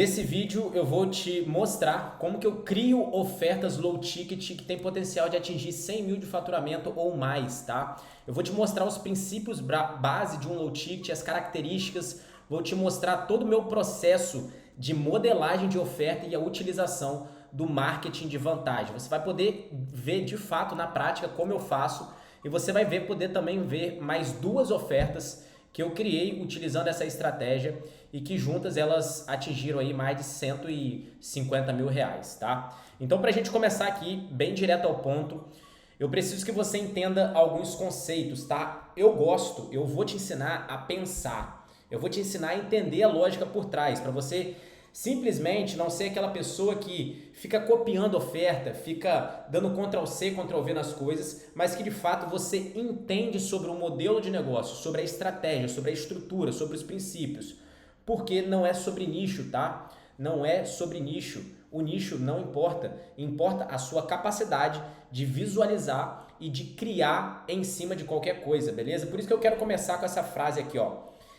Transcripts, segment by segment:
Nesse vídeo eu vou te mostrar como que eu crio ofertas low ticket que tem potencial de atingir 100 mil de faturamento ou mais, tá? Eu vou te mostrar os princípios base de um low ticket, as características, vou te mostrar todo o meu processo de modelagem de oferta e a utilização do marketing de vantagem. Você vai poder ver de fato na prática como eu faço e você vai poder também ver mais duas ofertas que eu criei utilizando essa estratégia e que juntas elas atingiram aí mais de 150 mil reais, tá? Então, para a gente começar aqui, bem direto ao ponto, eu preciso que você entenda alguns conceitos, tá? Eu vou te ensinar a pensar, eu vou te ensinar a entender a lógica por trás, para você simplesmente não ser aquela pessoa que fica copiando oferta, fica dando Ctrl+C, Ctrl+V nas coisas, mas que de fato você entende sobre o modelo de negócio, sobre a estratégia, sobre a estrutura, sobre os princípios. Porque não é sobre nicho, tá? Não é sobre nicho. O nicho não importa. Importa a sua capacidade de visualizar e de criar em cima de qualquer coisa, beleza? Por isso que eu quero começar com essa frase aqui, ó.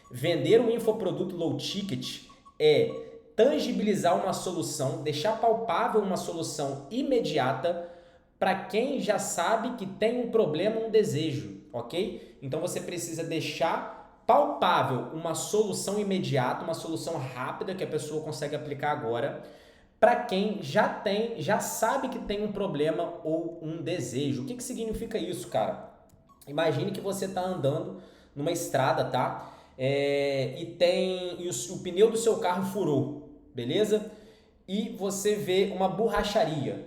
Vender um infoproduto low ticket é tangibilizar uma solução, deixar palpável uma solução imediata para quem já sabe que tem um problema, um desejo, ok? Então você precisa deixar palpável uma solução imediata, uma solução rápida que a pessoa consegue aplicar agora, para quem já sabe que tem um problema ou um desejo. O que significa isso, cara? Imagine que você está andando numa estrada, tá? E o pneu do seu carro furou, beleza? E você vê uma borracharia.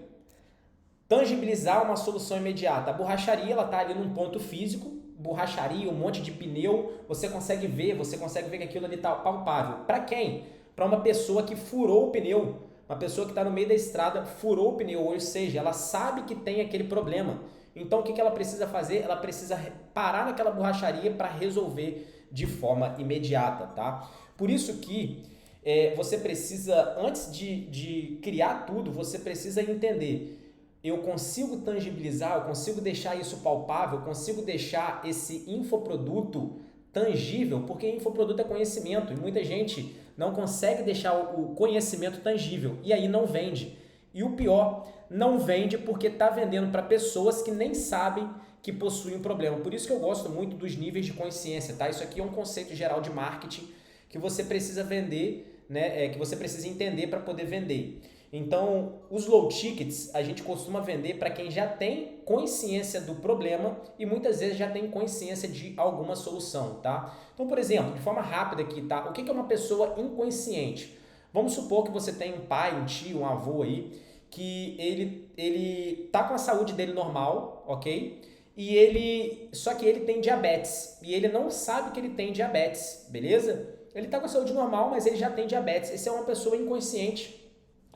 Tangibilizar uma solução imediata. A borracharia, ela tá ali num ponto físico, borracharia, um monte de pneu, você consegue ver que aquilo ali tá palpável. Para quem? Para uma pessoa que furou o pneu, uma pessoa que está no meio da estrada, furou o pneu, ou seja, ela sabe que tem aquele problema. Então o que ela precisa fazer? Ela precisa parar naquela borracharia para resolver de forma imediata, tá? Por isso que você precisa, antes de criar tudo, você precisa entender: eu consigo tangibilizar, eu consigo deixar isso palpável, eu consigo deixar esse infoproduto tangível, porque infoproduto é conhecimento e muita gente não consegue deixar o conhecimento tangível e aí não vende. E o pior, não vende porque está vendendo para pessoas que nem sabem que possuem um problema. Por isso que eu gosto muito dos níveis de consciência, tá? Isso aqui é um conceito geral de marketing que você precisa vender, né? Que você precisa entender para poder vender. Então, os low tickets a gente costuma vender para quem já tem consciência do problema e muitas vezes já tem consciência de alguma solução, tá? Então, por exemplo, de forma rápida aqui, tá? O que é uma pessoa inconsciente? Vamos supor que você tem um pai, um tio, um avô aí, que ele tá com a saúde dele normal, ok? Só que ele tem diabetes e ele não sabe que ele tem diabetes, beleza? Ele tá com a saúde normal, mas ele já tem diabetes. Essa é uma pessoa inconsciente.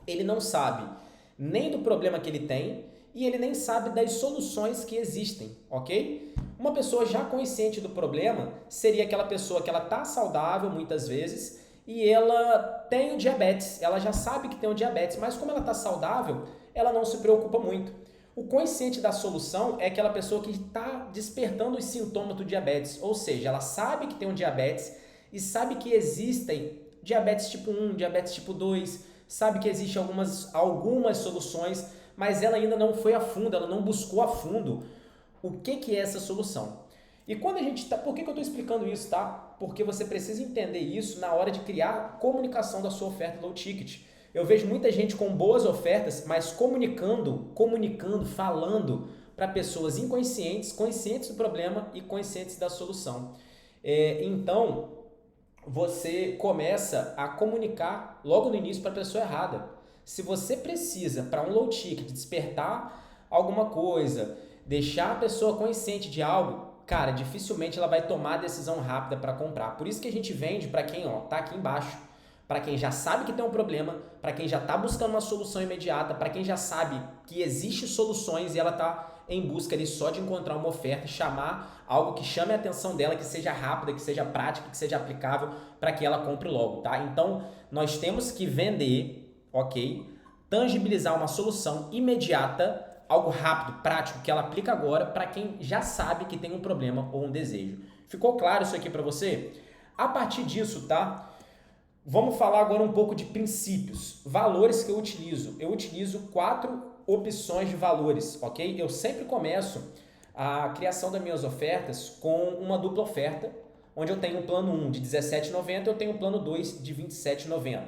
Ele não sabe nem do problema que ele tem e ele nem sabe das soluções que existem, ok? Uma pessoa já consciente do problema seria aquela pessoa que ela está saudável muitas vezes e ela tem o diabetes, ela já sabe que tem o diabetes, mas como ela está saudável, ela não se preocupa muito. O consciente da solução é aquela pessoa que está despertando os sintomas do diabetes, ou seja, ela sabe que tem um diabetes e sabe que existem diabetes tipo 1, diabetes tipo 2, sabe que existem algumas soluções, mas ela ainda não foi a fundo, ela não buscou a fundo o que é essa solução. E quando a gente por que eu estou explicando isso, tá? Porque você precisa entender isso na hora de criar a comunicação da sua oferta low ticket. Eu vejo muita gente com boas ofertas, mas comunicando, falando para pessoas inconscientes, conscientes do problema e conscientes da solução. Então, você começa a comunicar logo no início para a pessoa errada. Se você precisa, para um low ticket, despertar alguma coisa, deixar a pessoa consciente de algo, cara, dificilmente ela vai tomar a decisão rápida para comprar. Por isso que a gente vende para quem está aqui embaixo, para quem já sabe que tem um problema, para quem já está buscando uma solução imediata, para quem já sabe que existem soluções e ela está em busca ali só de encontrar uma oferta, chamar algo que chame a atenção dela, que seja rápida, que seja prática, que seja aplicável para que ela compre logo, tá? Então, nós temos que vender, ok? Tangibilizar uma solução imediata, algo rápido, prático, que ela aplica agora para quem já sabe que tem um problema ou um desejo. Ficou claro isso aqui para você? A partir disso, tá? Vamos falar agora um pouco de princípios, valores que eu utilizo. Eu utilizo 4 opções de valores, ok? Eu sempre começo a criação das minhas ofertas com uma dupla oferta, onde eu tenho o plano 1 de R$17,90 e eu tenho o plano 2 de R$27,90.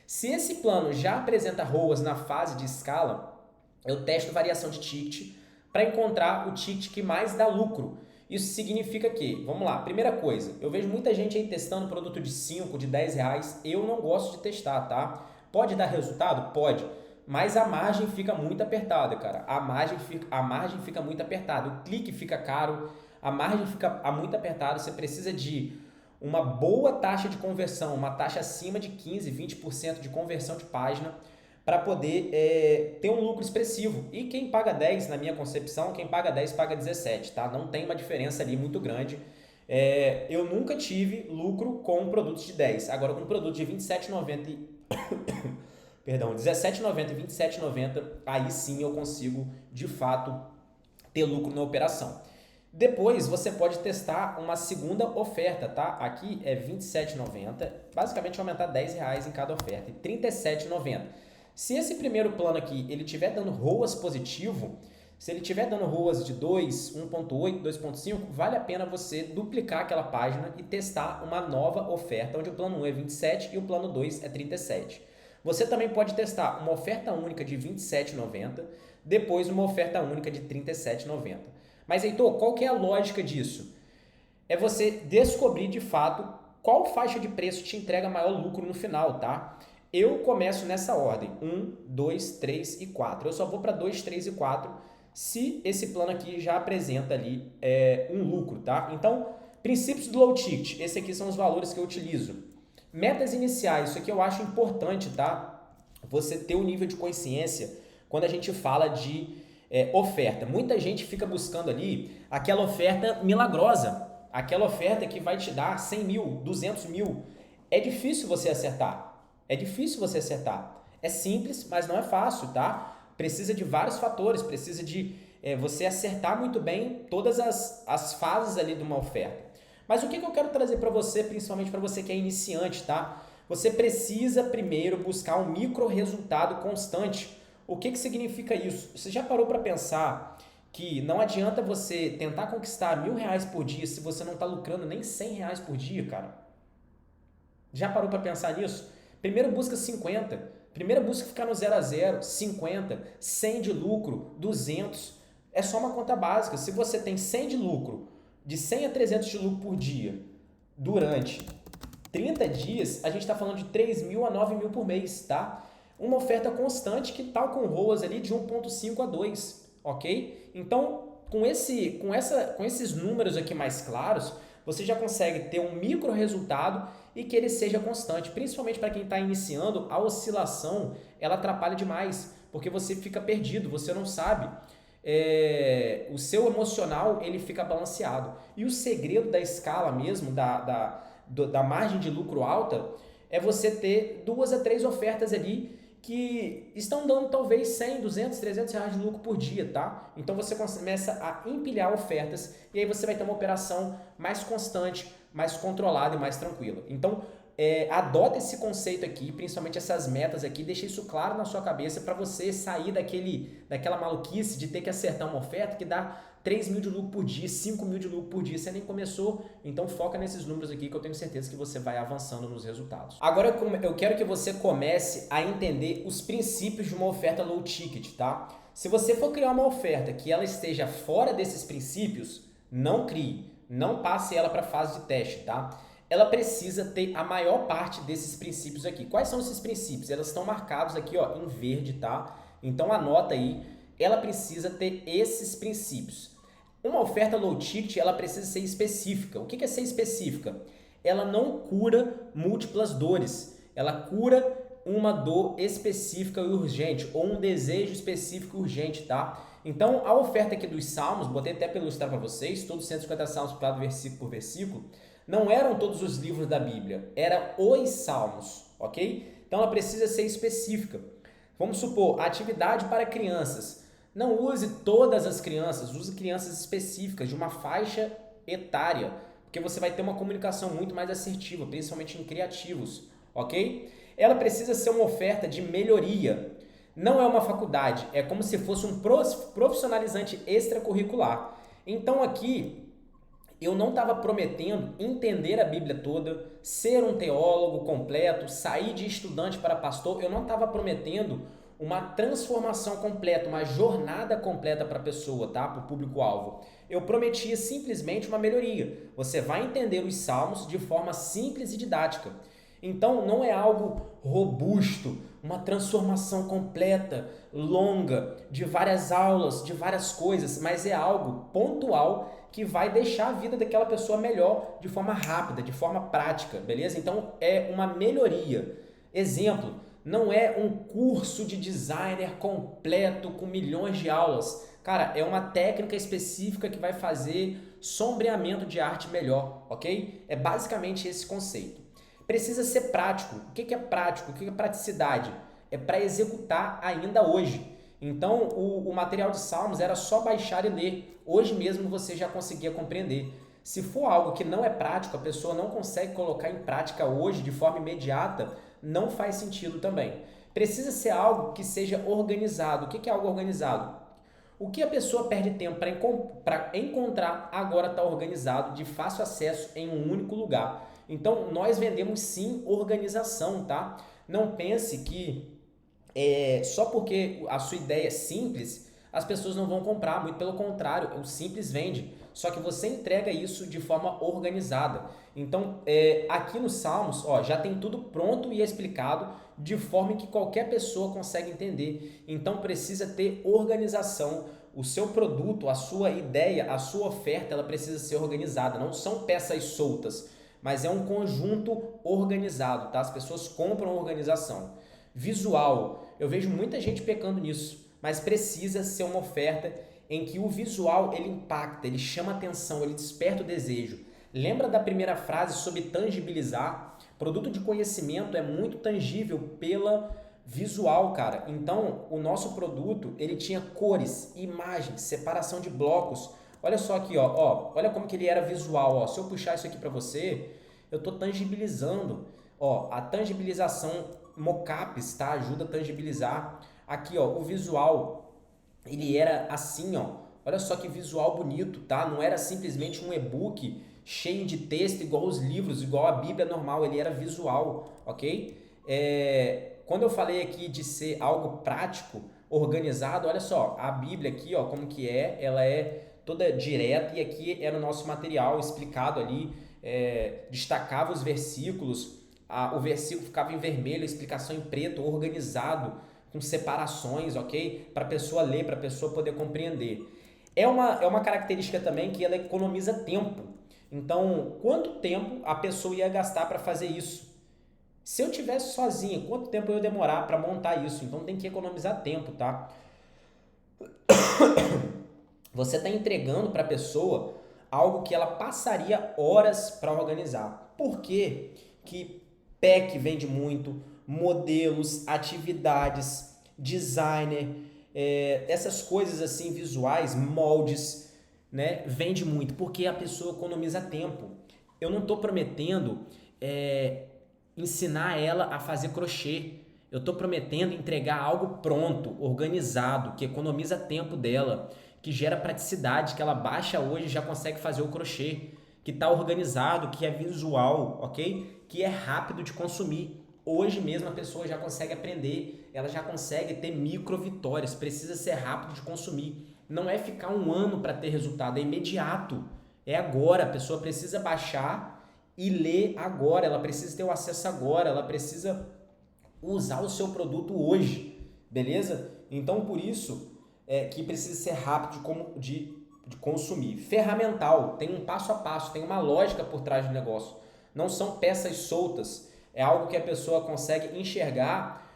Se esse plano já apresenta ROAS na fase de escala, eu testo variação de ticket para encontrar o ticket que mais dá lucro. Isso significa que, vamos lá, primeira coisa, eu vejo muita gente aí testando produto de 5, de 10 reais, eu não gosto de testar, tá? Pode dar resultado? Pode, mas a margem fica muito apertada, cara. A margem fica muito apertada, o clique fica caro, a margem fica muito apertada, você precisa de uma boa taxa de conversão, uma taxa acima de 15, 20% de conversão de página, para poder ter um lucro expressivo. E quem paga 10, na minha concepção, quem paga 10 paga 17, tá? Não tem uma diferença ali muito grande. Eu nunca tive lucro com produtos de 10. Agora, com produto de 27,90 e... Perdão, 17,90 e 27,90, aí sim eu consigo, de fato, ter lucro na operação. Depois você pode testar uma segunda oferta, tá? Aqui é R$ 27,90, basicamente aumentar R$10 em cada oferta, e R$ 37,90. Se esse primeiro plano aqui ele estiver dando ROAS positivo, se ele estiver dando ROAS de 2, 1.8, 2.5, vale a pena você duplicar aquela página e testar uma nova oferta, onde o plano 1 é 27 e o plano 2 é 37. Você também pode testar uma oferta única de R$ 27,90, depois uma oferta única de R$ 37,90. Mas, Heitor, qual que é a lógica disso? É você descobrir de fato qual faixa de preço te entrega maior lucro no final, tá? Eu começo nessa ordem, 1, 2, 3 e 4. Eu só vou para 2, 3 e 4 se esse plano aqui já apresenta ali um lucro, tá? Então, princípios do low ticket, esses aqui são os valores que eu utilizo. Metas iniciais, isso aqui eu acho importante, tá? Você ter um nível de consciência quando a gente fala de oferta. Muita gente fica buscando ali aquela oferta milagrosa, aquela oferta que vai te dar 100 mil, 200 mil. É difícil você acertar. É difícil você acertar. É simples, mas não é fácil, tá? Precisa de vários fatores, precisa de você acertar muito bem todas as fases ali de uma oferta. Mas o que eu quero trazer para você, principalmente para você que é iniciante, tá? Você precisa primeiro buscar um micro resultado constante. O que significa isso? Você já parou para pensar que não adianta você tentar conquistar R$1.000 por dia se você não está lucrando nem R$100 por dia, cara? Já parou para pensar nisso? Primeiro busca 50, primeiro busca ficar no 0 a 0, 50, 100 de lucro, 200. É só uma conta básica. Se você tem 100 de lucro, de 100 a 300 de lucro por dia, durante 30 dias, a gente está falando de 3 mil a 9 mil por mês, tá? Uma oferta constante que está com ROAS ali de 1.5 a 2, ok? Então, com esses números aqui mais claros, você já consegue ter um micro resultado e que ele seja constante. Principalmente para quem está iniciando, a oscilação ela atrapalha demais, porque você fica perdido, você não sabe. O seu emocional ele fica balanceado. E o segredo da escala mesmo, da margem de lucro alta, é você ter 2 a 3 ofertas ali que estão dando talvez 100, 200, 300 reais de lucro por dia, tá? Então você começa a empilhar ofertas e aí você vai ter uma operação mais constante, mais controlada e mais tranquila. Então, adota esse conceito aqui, principalmente essas metas aqui, deixa isso claro na sua cabeça para você sair daquela maluquice de ter que acertar uma oferta que dá 3 mil de lucro por dia, 5 mil de lucro por dia, você nem começou, então foca nesses números aqui que eu tenho certeza que você vai avançando nos resultados. Agora eu quero que você comece a entender os princípios de uma oferta low ticket, tá? Se você for criar uma oferta que ela esteja fora desses princípios, não crie, não passe ela para a fase de teste, tá? Ela precisa ter a maior parte desses princípios aqui. Quais são esses princípios? Elas estão marcados aqui ó, em verde, tá? Então anota aí, ela precisa ter esses princípios. Uma oferta low ticket, ela precisa ser específica. O que é ser específica? Ela não cura múltiplas dores. Ela cura uma dor específica e urgente, ou um desejo específico e urgente, tá? Então, a oferta aqui dos salmos, botei até para ilustrar para vocês, todos os 150 salmos para versículo por versículo, não eram todos os livros da Bíblia, eram os salmos, ok? Então, ela precisa ser específica. Vamos supor, atividade para crianças. Não use todas as crianças, use crianças específicas, de uma faixa etária, porque você vai ter uma comunicação muito mais assertiva, principalmente em criativos, ok? Ela precisa ser uma oferta de melhoria. Não é uma faculdade, é como se fosse um profissionalizante extracurricular. Então aqui eu não estava prometendo entender a Bíblia toda, ser um teólogo completo, sair de estudante para pastor. Eu não estava prometendo uma transformação completa, uma jornada completa para a pessoa, tá? Para o público-alvo. Eu prometia simplesmente uma melhoria. Você vai entender os salmos de forma simples e didática. Então não é algo robusto, uma transformação completa, longa, de várias aulas, de várias coisas, mas é algo pontual que vai deixar a vida daquela pessoa melhor de forma rápida, de forma prática, beleza? Então é uma melhoria. Exemplo, não é um curso de designer completo com milhões de aulas. Cara, é uma técnica específica que vai fazer sombreamento de arte melhor, ok? É basicamente esse conceito. Precisa ser prático. O que é prático? O que é praticidade? É para executar ainda hoje. Então, o material de Salmos era só baixar e ler. Hoje mesmo você já conseguia compreender. Se for algo que não é prático, a pessoa não consegue colocar em prática hoje de forma imediata, não faz sentido também. Precisa ser algo que seja organizado. O que é algo organizado? O que a pessoa perde tempo para encontrar, agora está organizado, de fácil acesso em um único lugar. Então, nós vendemos sim organização, tá? Não pense que só porque a sua ideia é simples, as pessoas não vão comprar. Muito pelo contrário, o simples vende. Só que você entrega isso de forma organizada. Então, aqui nos Salmos, ó, já tem tudo pronto e explicado de forma que qualquer pessoa consegue entender. Então, precisa ter organização. O seu produto, a sua ideia, a sua oferta, ela precisa ser organizada. Não são peças soltas, mas é um conjunto organizado, tá? As pessoas compram organização. Visual, eu vejo muita gente pecando nisso, mas precisa ser uma oferta em que o visual ele impacta, ele chama atenção, ele desperta o desejo. Lembra da primeira frase sobre tangibilizar? Produto de conhecimento é muito tangível pela visual, cara. Então, o nosso produto, ele tinha cores, imagens, separação de blocos. Olha só aqui, ó, olha como que ele era visual, ó. Se eu puxar isso aqui para você, eu estou tangibilizando. Ó, a tangibilização mockups, tá? Ajuda a tangibilizar. Aqui, ó, o visual, ele era assim, ó. Olha só que visual bonito, tá? Não era simplesmente um e-book cheio de texto igual os livros, igual a Bíblia normal. Ele era visual, ok? Quando eu falei aqui de ser algo prático, organizado, olha só, a Bíblia aqui, ó, como que é, ela é toda direta e aqui era o nosso material explicado ali, destacava os versículos, o versículo ficava em vermelho, a explicação em preto, organizado, com separações, ok? Para a pessoa ler, para a pessoa poder compreender. É uma característica também que ela economiza tempo. Então, quanto tempo a pessoa ia gastar para fazer isso? Se eu tivesse sozinho, quanto tempo eu ia demorar para montar isso? Então tem que economizar tempo, tá? Você está entregando para a pessoa algo que ela passaria horas para organizar. Por quê? Que pack vende muito, modelos, atividades, designer, essas coisas assim visuais, moldes, né? Vende muito, porque a pessoa economiza tempo. Eu não estou prometendo ensinar ela a fazer crochê. Eu estou prometendo entregar algo pronto, organizado, que economiza tempo dela, que gera praticidade, que ela baixa hoje e já consegue fazer o crochê, que está organizado, que é visual, ok? Que é rápido de consumir. Hoje mesmo a pessoa já consegue aprender, ela já consegue ter micro vitórias, precisa ser rápido de consumir. Não é ficar um ano para ter resultado, é imediato, é agora. A pessoa precisa baixar e ler agora, ela precisa ter o acesso agora, ela precisa usar o seu produto hoje, beleza? Então por isso que precisa ser rápido de consumir. Ferramental, tem um passo a passo, tem uma lógica por trás do negócio. Não são peças soltas, é algo que a pessoa consegue enxergar,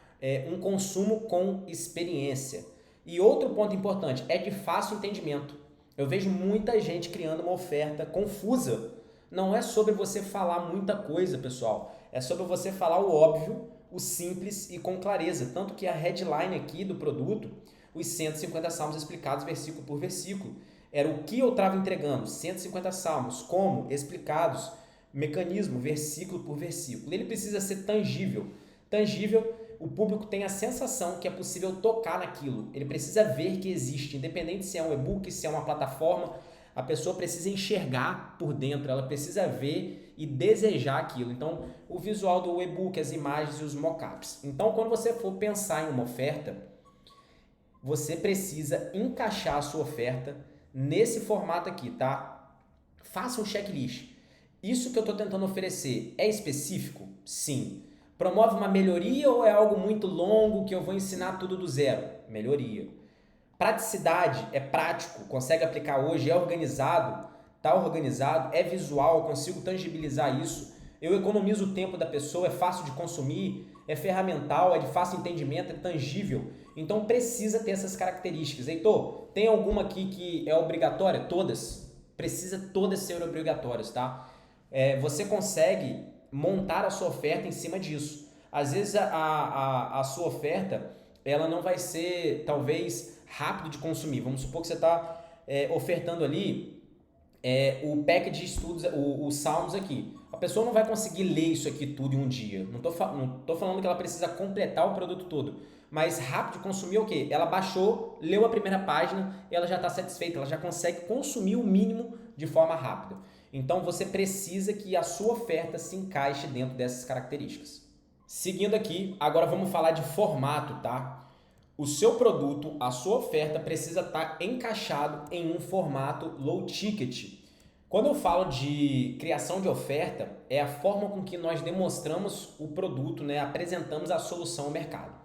um consumo com experiência. E outro ponto importante, é de fácil entendimento. Eu vejo muita gente criando uma oferta confusa. Não é sobre você falar muita coisa, pessoal. É sobre você falar o óbvio, o simples e com clareza. Tanto que a headline aqui do produto, os 150 salmos explicados versículo por versículo, era o que eu estava entregando, 150 salmos, como? Explicados, mecanismo, versículo por versículo. Ele precisa ser tangível. Tangível, o público tem a sensação que é possível tocar naquilo. Ele precisa ver que existe, independente se é um e-book, se é uma plataforma, a pessoa precisa enxergar por dentro, ela precisa ver e desejar aquilo. Então, o visual do e-book, as imagens e os mockups. Então, quando você for pensar em uma oferta, você precisa encaixar a sua oferta nesse formato aqui, tá? Faça um checklist. Isso que eu estou tentando oferecer é específico? Sim. Promove uma melhoria ou é algo muito longo que eu vou ensinar tudo do zero? Melhoria. Praticidade, é prático, consegue aplicar hoje, é organizado, tá organizado, é visual, consigo tangibilizar isso, eu economizo o tempo da pessoa, é fácil de consumir, é ferramental, é de fácil entendimento, é tangível. Então precisa ter essas características. Heitor, tem alguma aqui que é obrigatória? Todas. Precisa todas ser obrigatórias, tá? Você consegue montar a sua oferta em cima disso. Às vezes a sua oferta ela não vai ser, talvez, rápido de consumir. Vamos supor que você está ofertando ali o pack de estudos, os salmos aqui. A pessoa não vai conseguir ler isso aqui tudo em um dia. Não tô falando que ela precisa completar o produto todo. Mas rápido de consumir é o quê? Ela baixou, leu a primeira página, ela já está satisfeita, ela já consegue consumir o mínimo de forma rápida. Então você precisa que a sua oferta se encaixe dentro dessas características. Seguindo aqui, agora vamos falar de formato, tá? O seu produto, a sua oferta precisa estar encaixado em um formato low ticket. Quando eu falo de criação de oferta, é a forma com que nós demonstramos o produto, né? Apresentamos a solução ao mercado.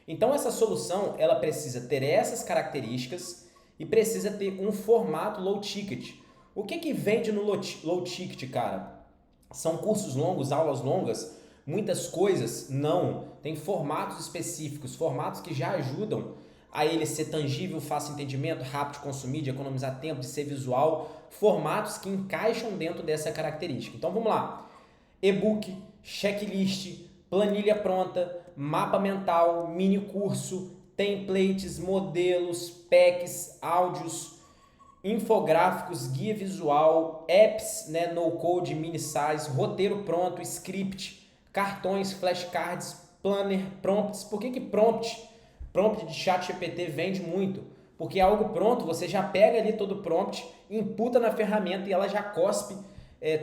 Então essa solução, ela precisa ter essas características e precisa ter um formato low ticket. O que vende no low ticket, cara? São cursos longos, aulas longas, muitas coisas? Não. Tem formatos específicos, formatos que já ajudam a ele ser tangível, fácil entendimento, rápido de consumir, de economizar tempo, de ser visual, formatos que encaixam dentro dessa característica. Então vamos lá. E-book, checklist, planilha pronta, mapa mental, mini curso, templates, modelos, packs, áudios, infográficos, guia visual, apps, né, no code, mini size, roteiro pronto, script, cartões, flashcards, planner, prompts. Por que prompt? Prompt de chat GPT vende muito. Porque é algo pronto, você já pega ali todo o prompt, imputa na ferramenta e ela já cospe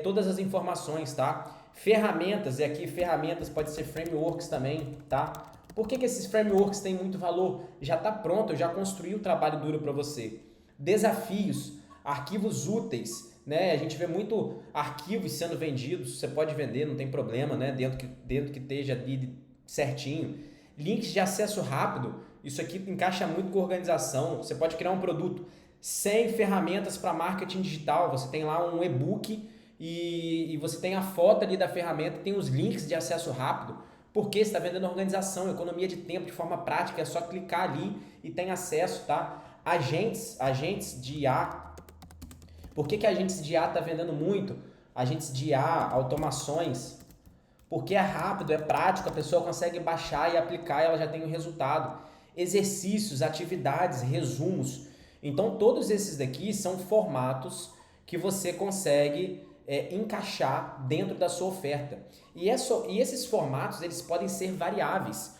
todas as informações, tá? Ferramentas, e aqui ferramentas pode ser frameworks também, tá? Por que esses frameworks têm muito valor? Já está pronto, eu já construí o trabalho duro para você. Desafios, arquivos úteis, né? A gente vê muito arquivos sendo vendidos, você pode vender, não tem problema, né? Dentro que esteja ali certinho. Links de acesso rápido, isso aqui encaixa muito com organização. Você pode criar um produto sem ferramentas para marketing digital. Você tem lá um e-book e você tem a foto ali da ferramenta, tem os links de acesso rápido. Porque você está vendendo organização, economia de tempo de forma prática, é só clicar ali e tem acesso, tá? Agentes de IA. Por que agentes de IA está vendendo muito? Agentes de IA, automações. Porque é rápido, é prático, a pessoa consegue baixar e aplicar e ela já tem o resultado. Exercícios, atividades, resumos. Então, todos esses daqui são formatos que você consegue encaixar dentro da sua oferta. E esses formatos, eles podem ser variáveis.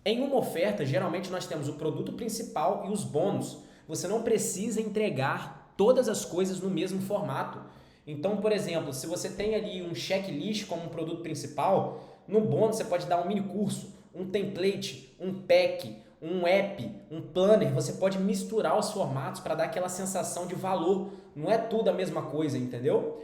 Em uma oferta, geralmente nós temos o produto principal e os bônus. Você não precisa entregar todas as coisas no mesmo formato. Então, por exemplo, se você tem ali um checklist como um produto principal, no bônus você pode dar um mini curso, um template, um pack, um app, um planner. Você pode misturar os formatos para dar aquela sensação de valor. Não é tudo a mesma coisa, entendeu?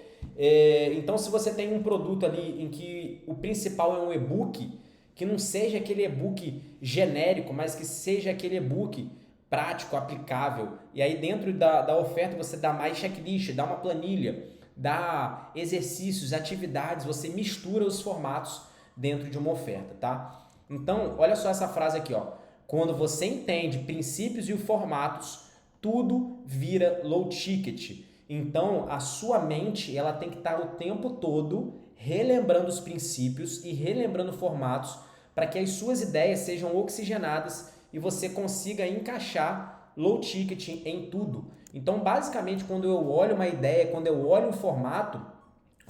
Então, se você tem um produto ali em que o principal é um e-book, que não seja aquele e-book genérico, mas que seja aquele e-book prático, aplicável. E aí dentro da oferta você dá mais checklist, dá uma planilha, dá exercícios, atividades, você mistura os formatos dentro de uma oferta, tá? Então, olha só essa frase aqui, ó. Quando você entende princípios e formatos, tudo vira low ticket. Então, a sua mente, ela tem que estar o tempo todo relembrando os princípios e relembrando formatos para que as suas ideias sejam oxigenadas e você consiga encaixar low ticket em tudo. Então, basicamente, quando eu olho uma ideia, quando eu olho um formato,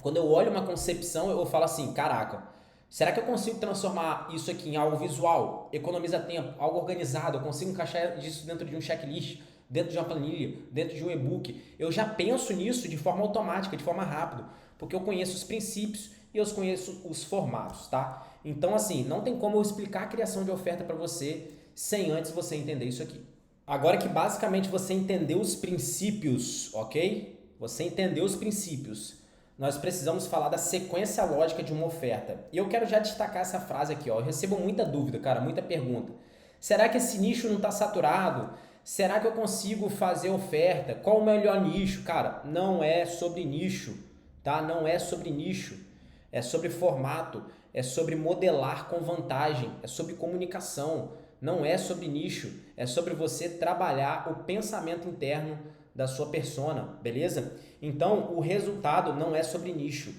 Quando eu olho uma concepção, eu falo assim, caraca, será que eu consigo transformar isso aqui em algo visual? Economiza tempo, algo organizado, eu consigo encaixar isso dentro de um checklist, dentro de uma planilha, dentro de um e-book? Eu já penso nisso de forma automática, de forma rápida, porque eu conheço os princípios e eu conheço os formatos, tá? Então, assim, não tem como eu explicar a criação de oferta para você sem antes você entender isso aqui. Agora que basicamente você entendeu os princípios, ok? Você entendeu os princípios. Nós precisamos falar da sequência lógica de uma oferta. E eu quero já destacar essa frase aqui, ó. Eu recebo muita dúvida, cara, muita pergunta. Será que esse nicho não está saturado? Será que eu consigo fazer oferta? Qual o melhor nicho? Cara, não é sobre nicho, tá? Não é sobre nicho. É sobre formato, é sobre modelar com vantagem, é sobre comunicação. Não é sobre nicho, é sobre você trabalhar o pensamento interno da sua persona, beleza? Então, o resultado não é sobre nicho.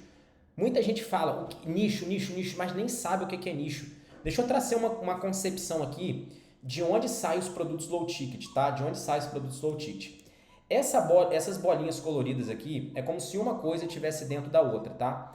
Muita gente fala nicho, nicho, nicho, mas nem sabe o que é nicho. Deixa eu trazer uma concepção aqui de onde saem os produtos low ticket, tá? De onde saem os produtos low ticket. Essas bolinhas coloridas aqui é como se uma coisa estivesse dentro da outra, tá?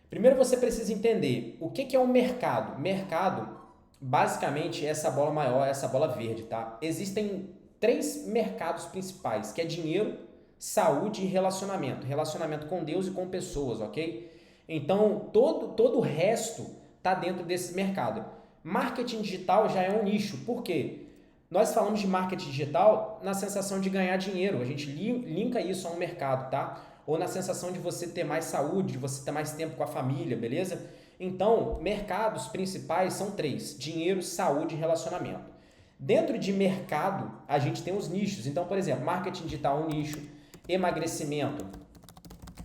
Primeiro você precisa entender o que é um mercado. Mercado, basicamente, é essa bola maior, essa bola verde, tá? Existem 3 mercados principais, que é dinheiro, saúde e relacionamento. Relacionamento com Deus e com pessoas, ok? Então, todo o resto está dentro desse mercado. Marketing digital já é um nicho. Por quê? Nós falamos de marketing digital na sensação de ganhar dinheiro. A gente linka isso a um mercado, tá? Ou na sensação de você ter mais saúde, de você ter mais tempo com a família, beleza? Então, mercados principais são 3: dinheiro, saúde e relacionamento. Dentro de mercado, a gente tem os nichos. Então, por exemplo, marketing digital é um nicho, emagrecimento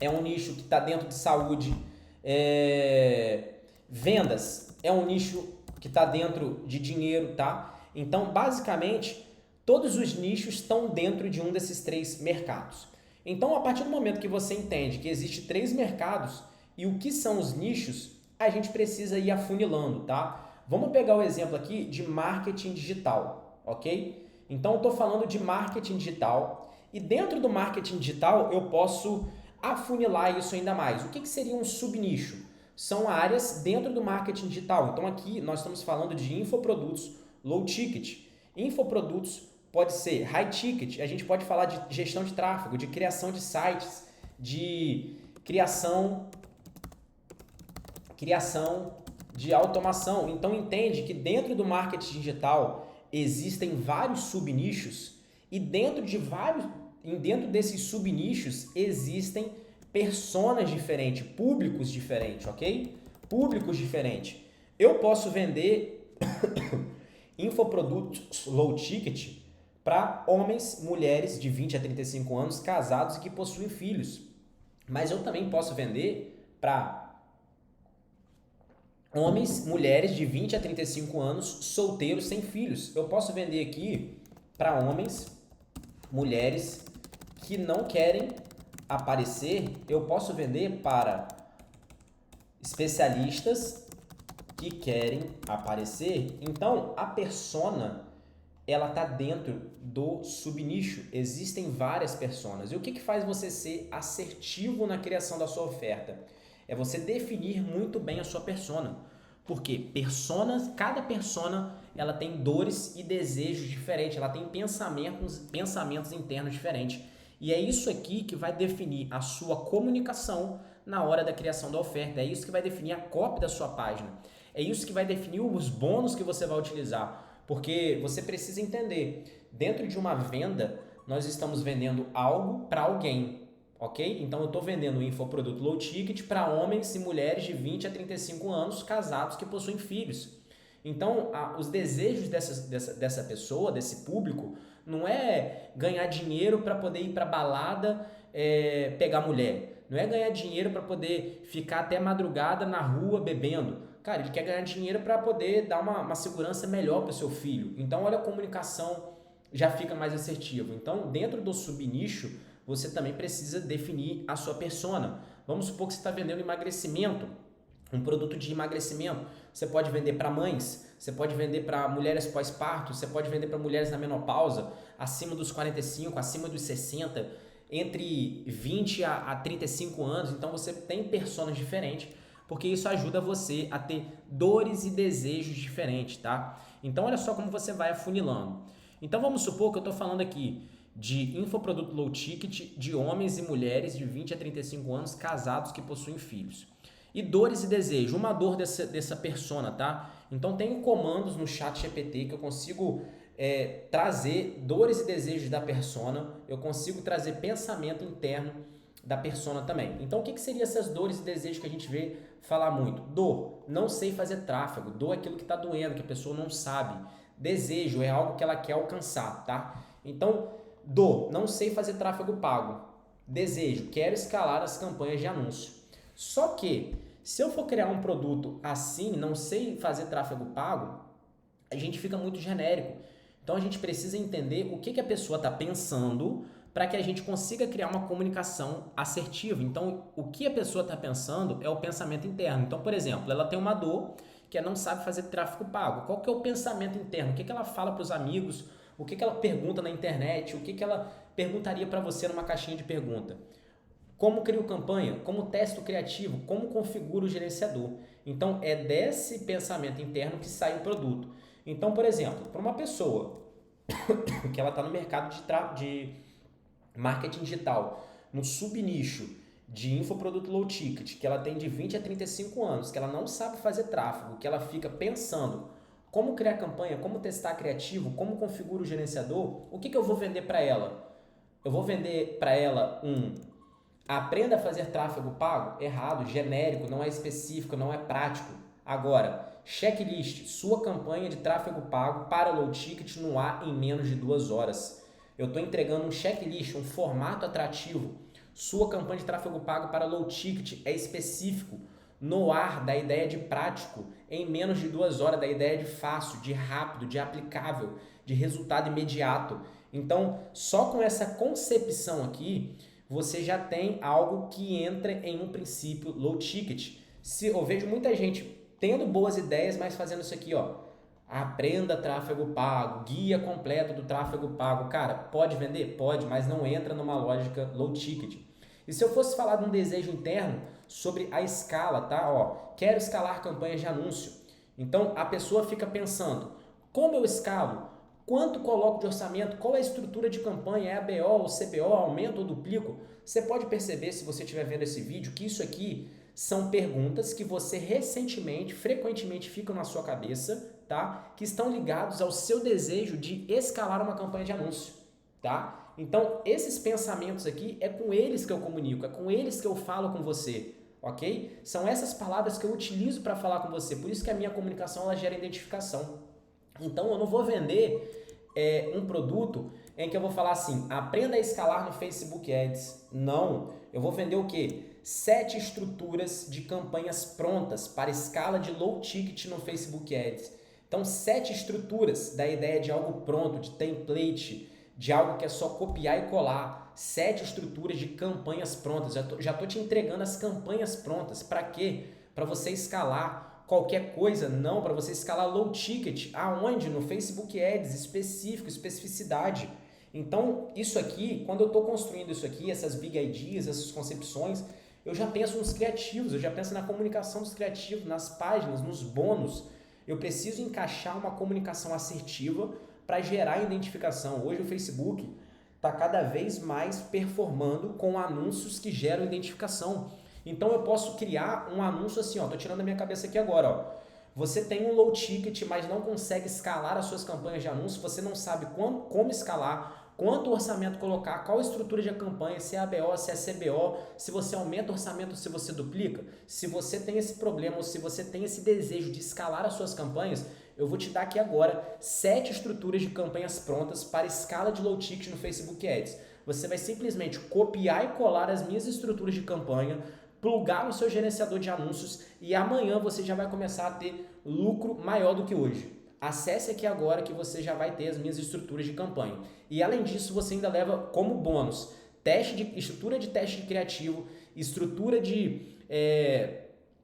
é um nicho que está dentro de saúde, vendas é um nicho que está dentro de dinheiro, tá? Então, basicamente, todos os nichos estão dentro de um desses 3 mercados. Então, a partir do momento que você entende que existe 3 mercados e o que são os nichos, a gente precisa ir afunilando, tá? Vamos pegar o exemplo aqui de marketing digital, ok? Então, eu estou falando de marketing digital e dentro do marketing digital eu posso afunilar isso ainda mais. O que seria um subnicho? São áreas dentro do marketing digital. Então, aqui nós estamos falando de infoprodutos low ticket. Infoprodutos pode ser high ticket, a gente pode falar de gestão de tráfego, de criação de sites, de criação de automação. Então entende que dentro do marketing digital existem vários subnichos e dentro desses subnichos existem personas diferentes, públicos diferentes, ok? Públicos diferentes. Eu posso vender infoprodutos low ticket para homens, mulheres de 20 a 35 anos, casados e que possuem filhos. Mas eu também posso vender para homens, mulheres de 20 a 35 anos, solteiros, sem filhos. Eu posso vender aqui para homens, mulheres que não querem aparecer. Eu posso vender para especialistas que querem aparecer. Então, a persona, ela está dentro do subnicho. Existem várias personas. E o que faz você ser assertivo na criação da sua oferta? É você definir muito bem a sua persona. Porque cada persona, ela tem dores e desejos diferentes, ela tem pensamentos internos diferentes. E é isso aqui que vai definir a sua comunicação na hora da criação da oferta. É isso que vai definir a copy da sua página. É isso que vai definir os bônus que você vai utilizar. Porque você precisa entender, dentro de uma venda, nós estamos vendendo algo para alguém, ok? Então eu estou vendendo um infoproduto low ticket para homens e mulheres de 20 a 35 anos, casados que possuem filhos. Então, os desejos dessa pessoa, desse público, não é ganhar dinheiro para poder ir para balada, pegar mulher. Não é ganhar dinheiro para poder ficar até madrugada na rua bebendo. Cara, ele quer ganhar dinheiro para poder dar uma segurança melhor para o seu filho. Então, olha, a comunicação já fica mais assertiva. Então, dentro do subnicho, você também precisa definir a sua persona. Vamos supor que você está vendendo emagrecimento, um produto de emagrecimento. Você pode vender para mães, você pode vender para mulheres pós-parto, você pode vender para mulheres na menopausa, acima dos 45, acima dos 60. entre 20 a 35 anos, então você tem personas diferentes, porque isso ajuda você a ter dores e desejos diferentes, tá? Então olha só como você vai afunilando. Então vamos supor que eu estou falando aqui de infoproduto low ticket de homens e mulheres de 20 a 35 anos casados que possuem filhos. E dores e desejos, uma dor dessa persona, tá? Então tem comandos no chat GPT que eu consigo trazer dores e desejos da persona, eu consigo trazer pensamento interno da persona também. Então o que seriam essas dores e desejos que a gente vê falar muito? Dor, não sei fazer tráfego. Dor é aquilo que está doendo, que a pessoa não sabe. Desejo é algo que ela quer alcançar, tá? Então, dor, não sei fazer tráfego pago. Desejo, quero escalar as campanhas de anúncio. Só que, se eu for criar um produto assim, não sei fazer tráfego pago, a gente fica muito genérico. Então a gente precisa entender o que a pessoa está pensando para que a gente consiga criar uma comunicação assertiva. Então, o que a pessoa está pensando é o pensamento interno. Então, por exemplo, ela tem uma dor que ela não sabe fazer tráfego pago. Qual que é o pensamento interno? O que ela fala para os amigos? O que ela pergunta na internet? O que ela perguntaria para você numa caixinha de pergunta? Como crio campanha? Como testo criativo? Como configuro o gerenciador? Então, é desse pensamento interno que sai o produto. Então, por exemplo, para uma pessoa que ela está no mercado de marketing digital, no subnicho de infoproduto low ticket, que ela tem de 20 a 35 anos, que ela não sabe fazer tráfego, que ela fica pensando como criar campanha, como testar criativo, como configura o gerenciador, o que eu vou vender para ela? Eu vou vender para ela aprenda a fazer tráfego pago? Errado, genérico, não é específico, não é prático. Agora, checklist, sua campanha de tráfego pago para low ticket no ar em menos de 2 horas. Eu estou entregando um checklist, um formato atrativo. Sua campanha de tráfego pago para low ticket é específico, no ar, da ideia de prático, em menos de 2 horas, da ideia de fácil, de rápido, de aplicável, de resultado imediato. Então, só com essa concepção aqui, você já tem algo que entra em um princípio low ticket. Eu vejo muita gente tendo boas ideias, mas fazendo isso aqui, ó. Aprenda tráfego pago, guia completo do tráfego pago. Cara, pode vender? Pode, mas não entra numa lógica low ticket. E se eu fosse falar de um desejo interno sobre a escala, tá? Ó, quero escalar campanhas de anúncio. Então a pessoa fica pensando, como eu escalo? Quanto coloco de orçamento? Qual é a estrutura de campanha? É ABO ou CBO? Aumento ou duplico? Você pode perceber, se você estiver vendo esse vídeo, que isso aqui são perguntas que você frequentemente ficam na sua cabeça, tá? Que estão ligados ao seu desejo de escalar uma campanha de anúncio, tá? Então, esses pensamentos aqui é com eles que eu comunico, é com eles que eu falo com você, ok? São essas palavras que eu utilizo para falar com você, por isso que a minha comunicação ela gera identificação. Então, eu não vou vender um produto em que eu vou falar assim, aprenda a escalar no Facebook Ads. Não, eu vou vender o quê? 7 estruturas de campanhas prontas para escala de low ticket no Facebook Ads. Então, 7 estruturas da ideia de algo pronto, de template, de algo que é só copiar e colar. 7 estruturas de campanhas prontas. Já tô te entregando as campanhas prontas. Para quê? Para você escalar qualquer coisa? Não, para você escalar low ticket. Aonde? No Facebook Ads, específico, especificidade. Então, isso aqui, quando eu estou construindo isso aqui, essas big ideas, essas concepções, eu já penso nos criativos, eu já penso na comunicação dos criativos, nas páginas, nos bônus. Eu preciso encaixar uma comunicação assertiva para gerar identificação. Hoje o Facebook está cada vez mais performando com anúncios que geram identificação. Então eu posso criar um anúncio assim, ó, tô tirando da minha cabeça aqui agora, ó. Você tem um low ticket, mas não consegue escalar as suas campanhas de anúncio, você não sabe como escalar, quanto orçamento colocar, qual a estrutura de campanha, se é ABO, se é CBO, se você aumenta o orçamento, se você duplica. Se você tem esse problema ou se você tem esse desejo de escalar as suas campanhas, eu vou te dar aqui agora 7 estruturas de campanhas prontas para escala de low ticket no Facebook Ads. Você vai simplesmente copiar e colar as minhas estruturas de campanha, plugar no seu gerenciador de anúncios e amanhã você já vai começar a ter lucro maior do que hoje. Acesse aqui agora que você já vai ter as minhas estruturas de campanha. E além disso, você ainda leva como bônus estrutura de teste criativo, estrutura de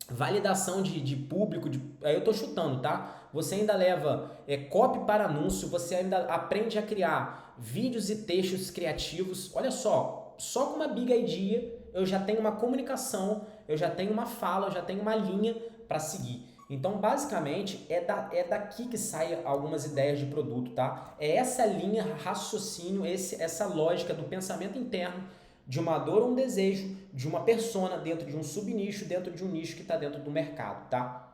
validação de público, aí eu estou chutando, tá? Você ainda leva copy para anúncio, você ainda aprende a criar vídeos e textos criativos. Olha só, só com uma big idea eu já tenho uma comunicação, eu já tenho uma fala, eu já tenho uma linha para seguir. Então, basicamente, é daqui que saem algumas ideias de produto, tá? É essa linha, raciocínio, essa lógica do pensamento interno de uma dor ou um desejo, de uma persona dentro de um subnicho, dentro de um nicho que está dentro do mercado, tá?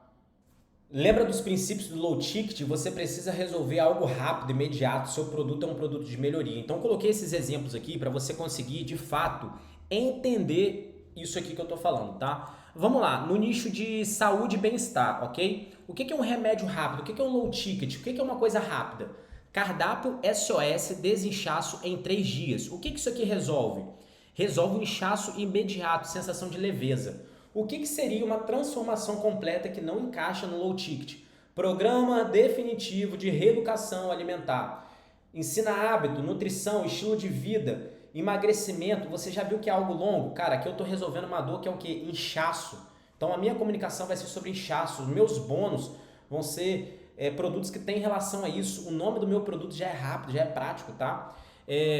Lembra dos princípios do low ticket? Você precisa resolver algo rápido, imediato. Seu produto é um produto de melhoria. Então, eu coloquei esses exemplos aqui para você conseguir, de fato, entender isso aqui que eu estou falando, tá? Vamos lá, no nicho de saúde e bem-estar, ok? O que é um remédio rápido? O que é um low ticket? O que é uma coisa rápida? Cardápio SOS desinchaço em 3 dias. O que isso aqui resolve? Resolve um inchaço imediato, sensação de leveza. O que seria uma transformação completa que não encaixa no low ticket? Programa definitivo de reeducação alimentar. Ensina hábito, nutrição, estilo de vida, emagrecimento. Você já viu que é algo longo? Cara, aqui eu estou resolvendo uma dor que é o quê? Inchaço. Então a minha comunicação vai ser sobre inchaço. Os meus bônus vão ser produtos que têm relação a isso. O nome do meu produto já é rápido, já é prático, tá?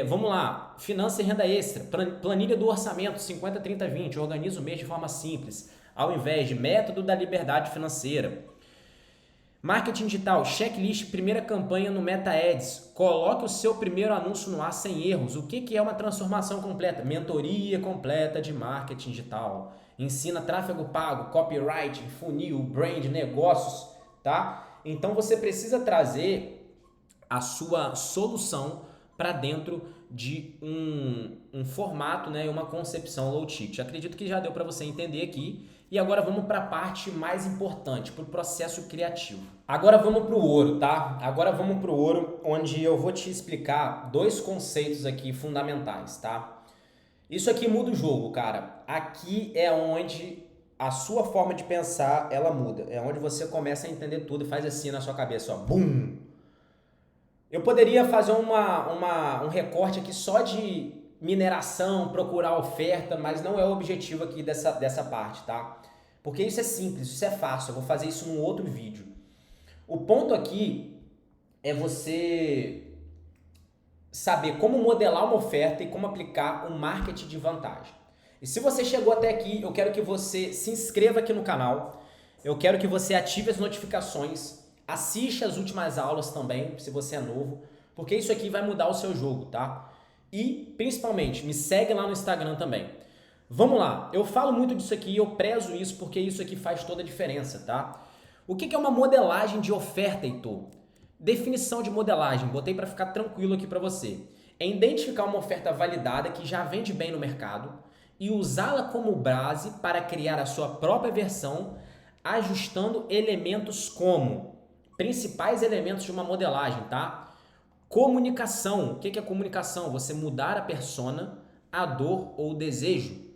Vamos lá, finança e renda extra, planilha do orçamento 50, 30, 20, organiza o mês de forma simples, ao invés de método da liberdade financeira. Marketing digital, checklist, primeira campanha no Meta Ads, coloque o seu primeiro anúncio no ar sem erros. O que é uma transformação completa? Mentoria completa de marketing digital, ensina tráfego pago, copywriting, funil, brand, negócios, tá? Então você precisa trazer a sua solução para dentro de um formato, né, uma concepção low ticket. Acredito que já deu para você entender aqui. E agora vamos para a parte mais importante, para o processo criativo. Agora vamos para o ouro, tá? Agora vamos para o ouro, onde eu vou te explicar 2 conceitos aqui fundamentais, tá? Isso aqui muda o jogo, cara. Aqui é onde a sua forma de pensar, ela muda. É onde você começa a entender tudo e faz assim na sua cabeça, ó. Bum! Eu poderia fazer um recorte aqui só de mineração, procurar oferta, mas não é o objetivo aqui dessa parte, tá? Porque isso é simples, isso é fácil, eu vou fazer isso num outro vídeo. O ponto aqui é você saber como modelar uma oferta e como aplicar um marketing de vantagem. E se você chegou até aqui, eu quero que você se inscreva aqui no canal, eu quero que você ative as notificações, assista as últimas aulas também, se você é novo, porque isso aqui vai mudar o seu jogo, tá? E, principalmente, me segue lá no Instagram também. Vamos lá, eu falo muito disso aqui, eu prezo isso porque isso aqui faz toda a diferença, tá? O que é uma modelagem de oferta, Heitor? Definição de modelagem, botei para ficar tranquilo aqui para você. É identificar uma oferta validada que já vende bem no mercado e usá-la como base para criar a sua própria versão, ajustando elementos como principais elementos de uma modelagem, tá? Comunicação. O que é comunicação? Você mudar a persona, a dor ou o desejo.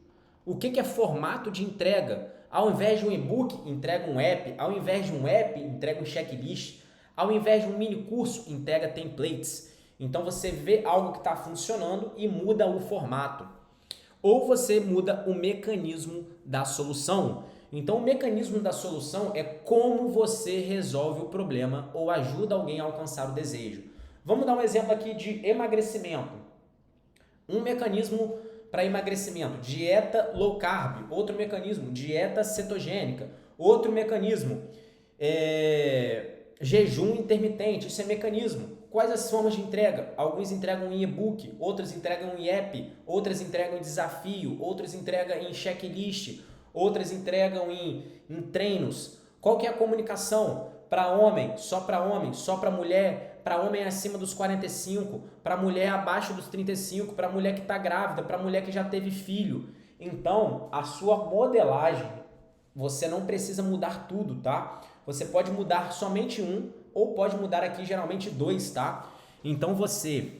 O que é formato de entrega? Ao invés de um e-book, entrega um app. Ao invés de um app, entrega um checklist. Ao invés de um mini curso, entrega templates. Então você vê algo que está funcionando e muda o formato. Ou você muda o mecanismo da solução. Então o mecanismo da solução é como você resolve o problema ou ajuda alguém a alcançar o desejo. Vamos dar um exemplo aqui de emagrecimento. Um mecanismo para emagrecimento, dieta low carb. Outro mecanismo, dieta cetogênica. Outro mecanismo, jejum intermitente. Isso é mecanismo. Quais as formas de entrega? Alguns entregam em e-book, outros entregam em app, outras entregam em desafio, outros entregam em checklist, outras entregam em treinos. Qual que é a comunicação? Para homem, só para mulher, para homem acima dos 45, para mulher abaixo dos 35, para mulher que está grávida, para mulher que já teve filho. Então, a sua modelagem, você não precisa mudar tudo, tá? Você pode mudar somente um ou pode mudar aqui geralmente 2, tá? Então você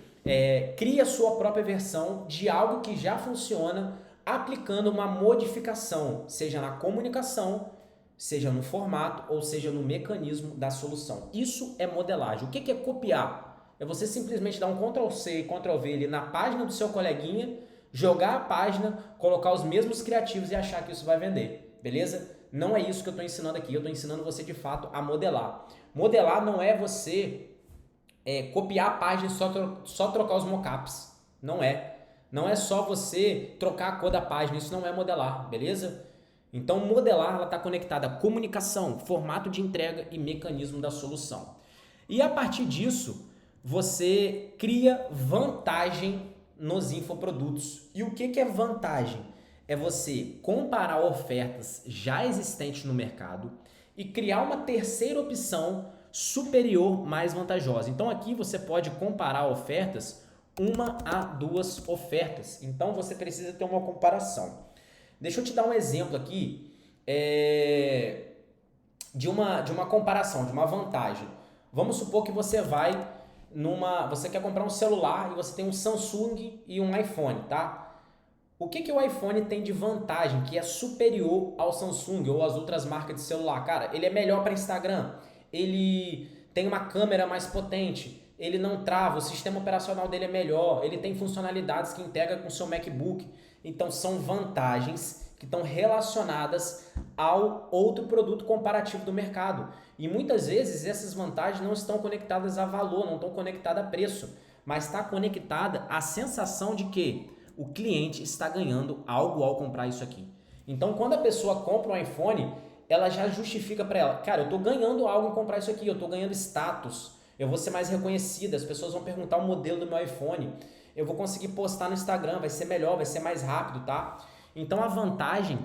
cria a sua própria versão de algo que já funciona aplicando uma modificação, seja na comunicação, seja no formato ou seja no mecanismo da solução. Isso é modelagem. O que é copiar? É você simplesmente dar um Ctrl+C e Ctrl+V ali na página do seu coleguinha, jogar a página, colocar os mesmos criativos e achar que isso vai vender, beleza? Não é isso que eu estou ensinando aqui, eu estou ensinando você de fato a modelar. Modelar não é você copiar a página e só trocar os mockups. Não é. Não é só você trocar a cor da página, isso não é modelar, beleza? Então, modelar está conectada a comunicação, formato de entrega e mecanismo da solução. E a partir disso, você cria vantagem nos infoprodutos. E o que é vantagem? É você comparar ofertas já existentes no mercado e criar uma terceira opção superior, mais vantajosa. Então aqui você pode comparar ofertas, 1 a 2 ofertas. Então você precisa ter uma comparação. Deixa eu te dar um exemplo aqui de uma comparação, de uma vantagem. Vamos supor que você você quer comprar um celular e você tem um Samsung e um iPhone, tá? O que o iPhone tem de vantagem que é superior ao Samsung ou às outras marcas de celular? Cara, ele é melhor para Instagram, ele tem uma câmera mais potente, ele não trava, o sistema operacional dele é melhor, ele tem funcionalidades que integra com o seu MacBook. Então são vantagens que estão relacionadas ao outro produto comparativo do mercado. E muitas vezes essas vantagens não estão conectadas a valor, não estão conectadas a preço, mas está conectada à sensação de que o cliente está ganhando algo ao comprar isso aqui. Então, quando a pessoa compra um iPhone, ela já justifica para ela, cara, eu estou ganhando algo em comprar isso aqui, eu estou ganhando status, eu vou ser mais reconhecida, as pessoas vão perguntar o modelo do meu iPhone, eu vou conseguir postar no Instagram, vai ser melhor, vai ser mais rápido, tá? Então, a vantagem,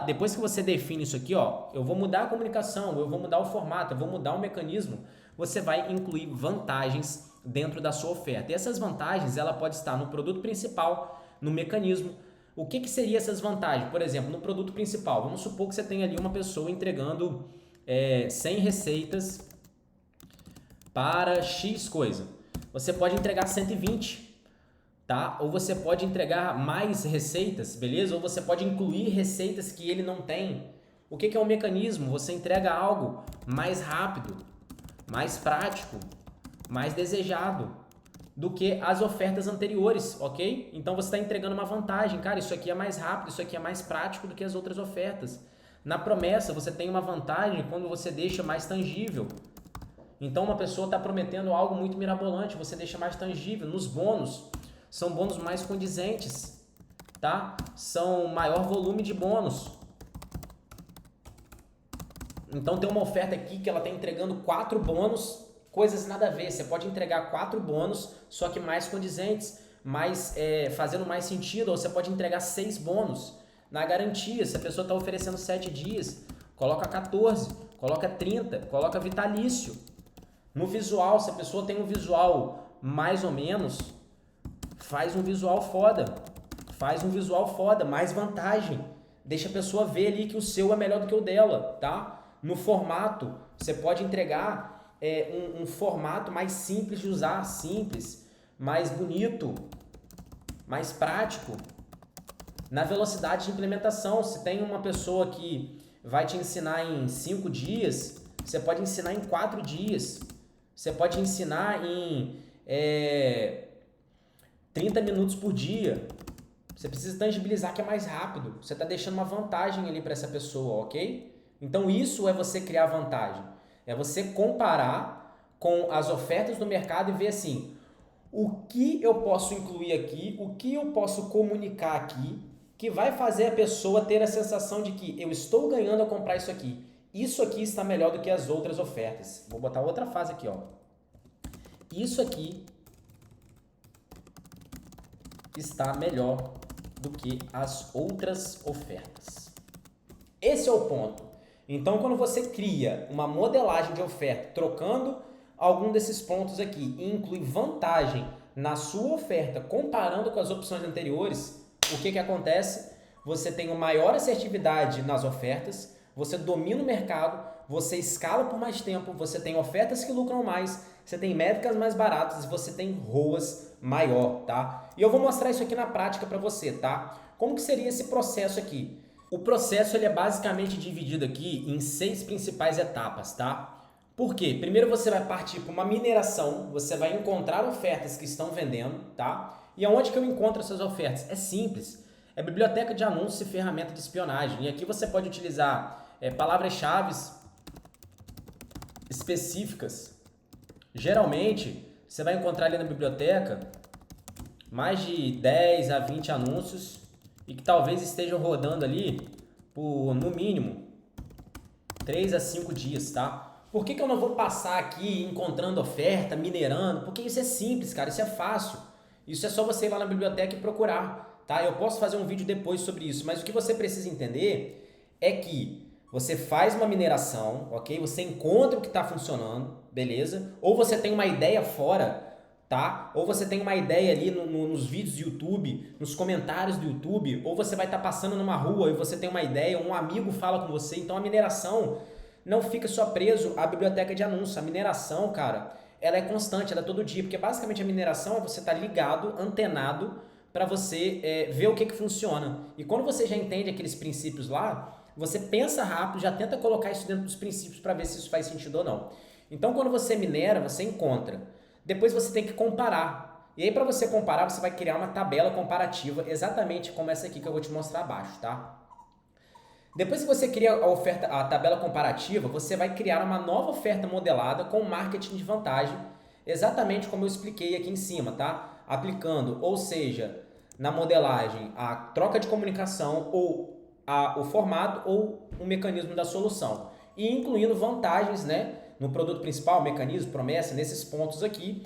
depois que você define isso aqui, ó, eu vou mudar a comunicação, eu vou mudar o formato, eu vou mudar o mecanismo, você vai incluir vantagens dentro da sua oferta. E essas vantagens, ela pode estar no produto principal, no mecanismo. O que seria essas vantagens? Por exemplo, no produto principal, vamos supor que você tem ali uma pessoa entregando 100 receitas para X coisa. Você pode entregar 120, tá? Ou você pode entregar mais receitas, beleza? Ou você pode incluir receitas que ele não tem. O que é o mecanismo? Você entrega algo mais rápido, mais prático, mais desejado do que as ofertas anteriores, ok? Então você está entregando uma vantagem, cara, isso aqui é mais rápido, isso aqui é mais prático do que as outras ofertas. Na promessa você tem uma vantagem quando você deixa mais tangível. Então uma pessoa está prometendo algo muito mirabolante, você deixa mais tangível. Nos bônus, são bônus mais condizentes, tá? São maior volume de bônus. Então tem uma oferta aqui que ela está entregando 4 bônus, coisas nada a ver. Você pode entregar 4 bônus, só que mais condizentes, fazendo mais sentido. Ou você pode entregar 6 bônus. Na garantia, se a pessoa está oferecendo 7 dias, coloca 14, coloca 30, coloca vitalício. No visual, se a pessoa tem um visual mais ou menos, faz um visual foda. Faz um visual foda, mais vantagem. Deixa a pessoa ver ali que o seu é melhor do que o dela, tá? No formato, você pode entregar um formato mais simples de usar, simples, mais bonito, mais prático. Na velocidade de implementação, se tem uma pessoa que vai te ensinar em 5 dias, você pode ensinar em 4 dias. Você pode ensinar em 30 minutos por dia. Você precisa tangibilizar que é mais rápido. Você está deixando uma vantagem ali para essa pessoa, ok? Então isso é você criar vantagem. É você comparar com as ofertas do mercado e ver assim, o que eu posso incluir aqui, o que eu posso comunicar aqui, que vai fazer a pessoa ter a sensação de que eu estou ganhando ao comprar isso aqui. Isso aqui está melhor do que as outras ofertas. Vou botar outra frase aqui, ó. Isso aqui está melhor do que as outras ofertas. Esse é o ponto. Então, quando você cria uma modelagem de oferta, trocando algum desses pontos aqui e inclui vantagem na sua oferta, comparando com as opções anteriores, o que acontece? Você tem uma maior assertividade nas ofertas, você domina o mercado, você escala por mais tempo, você tem ofertas que lucram mais, você tem métricas mais baratas e você tem ROAS maior, tá? E eu vou mostrar isso aqui na prática para você, tá? Como que seria esse processo aqui? O processo ele é basicamente dividido aqui em 6 principais etapas, tá? Por quê? Primeiro você vai partir para uma mineração, você vai encontrar ofertas que estão vendendo, tá? E aonde que eu encontro essas ofertas? É simples, é biblioteca de anúncios e ferramenta de espionagem. E aqui você pode utilizar palavras-chave específicas. Geralmente, você vai encontrar ali na biblioteca mais de 10 a 20 anúncios e que talvez estejam rodando ali por, no mínimo, 3 a 5 dias, tá? Por que eu não vou passar aqui encontrando oferta, minerando? Porque isso é simples, cara, isso é fácil. Isso é só você ir lá na biblioteca e procurar, tá? Eu posso fazer um vídeo depois sobre isso, mas o que você precisa entender é que você faz uma mineração, ok? Você encontra o que está funcionando, beleza? Ou você tem uma ideia fora, tá? Ou você tem uma ideia ali nos vídeos do YouTube, nos comentários do YouTube, ou você vai estar passando numa rua e você tem uma ideia, um amigo fala com você. Então a mineração não fica só preso à biblioteca de anúncios. A mineração, cara, ela é constante, ela é todo dia, porque basicamente a mineração é você estar ligado, antenado, para você ver o que funciona. E quando você já entende aqueles princípios lá, você pensa rápido, já tenta colocar isso dentro dos princípios para ver se isso faz sentido ou não. Então, quando você minera, você encontra. Depois você tem que comparar. E aí, para você comparar, você vai criar uma tabela comparativa, exatamente como essa aqui que eu vou te mostrar abaixo, tá? Depois que você cria a tabela comparativa, você vai criar uma nova oferta modelada com marketing de vantagem, exatamente como eu expliquei aqui em cima, tá? Aplicando, ou seja, na modelagem, a troca de comunicação ou o formato ou o mecanismo da solução. E incluindo vantagens, né, no produto principal, mecanismo, promessa, nesses pontos aqui,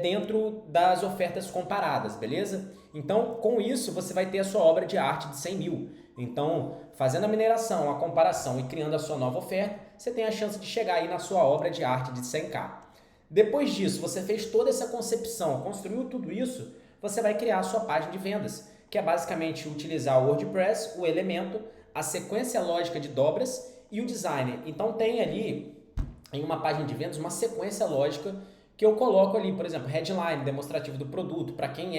dentro das ofertas comparadas, beleza? Então, com isso, você vai ter a sua obra de arte de 100 mil. Então, fazendo a mineração, a comparação e criando a sua nova oferta, você tem a chance de chegar aí na sua obra de arte de 100k. Depois disso, você fez toda essa concepção, construiu tudo isso, você vai criar a sua página de vendas, que é basicamente utilizar o WordPress, o elemento, a sequência lógica de dobras e o designer. Então tem ali, em uma página de vendas, uma sequência lógica que eu coloco ali, por exemplo, headline, demonstrativo do produto, para quem